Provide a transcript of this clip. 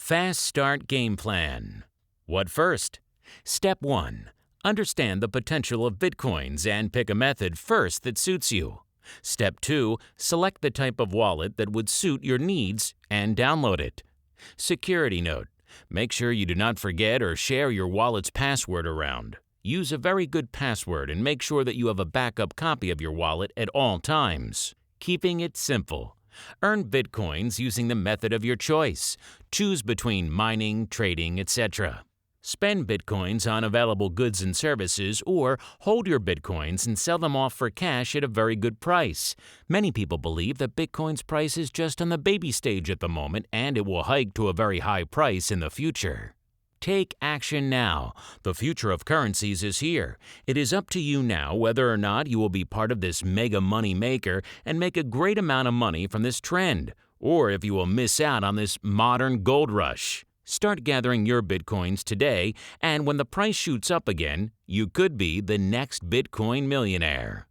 Fast Start Game Plan. What first? Step 1. Understand the potential of Bitcoins and pick a method first that suits you. Step 2. Select the type of wallet that would suit your needs and download it. Security note. Make sure you do not forget or share your wallet's password around. Use a very good password and make sure that you have a backup copy of your wallet at all times. Keeping it simple. Earn Bitcoins using the method of your choice. Choose between mining, trading, etc. Spend Bitcoins on available goods and services, or hold your Bitcoins and sell them off for cash at a very good price. Many people believe that Bitcoin's price is just on the baby stage at the moment and it will hike to a very high price in the future. Take action now. The future of currencies is here. It is up to you now whether or not you will be part of this mega money maker and make a great amount of money from this trend, or if you will miss out on this modern gold rush. Start gathering your Bitcoins today, and when the price shoots up again, you could be the next Bitcoin millionaire.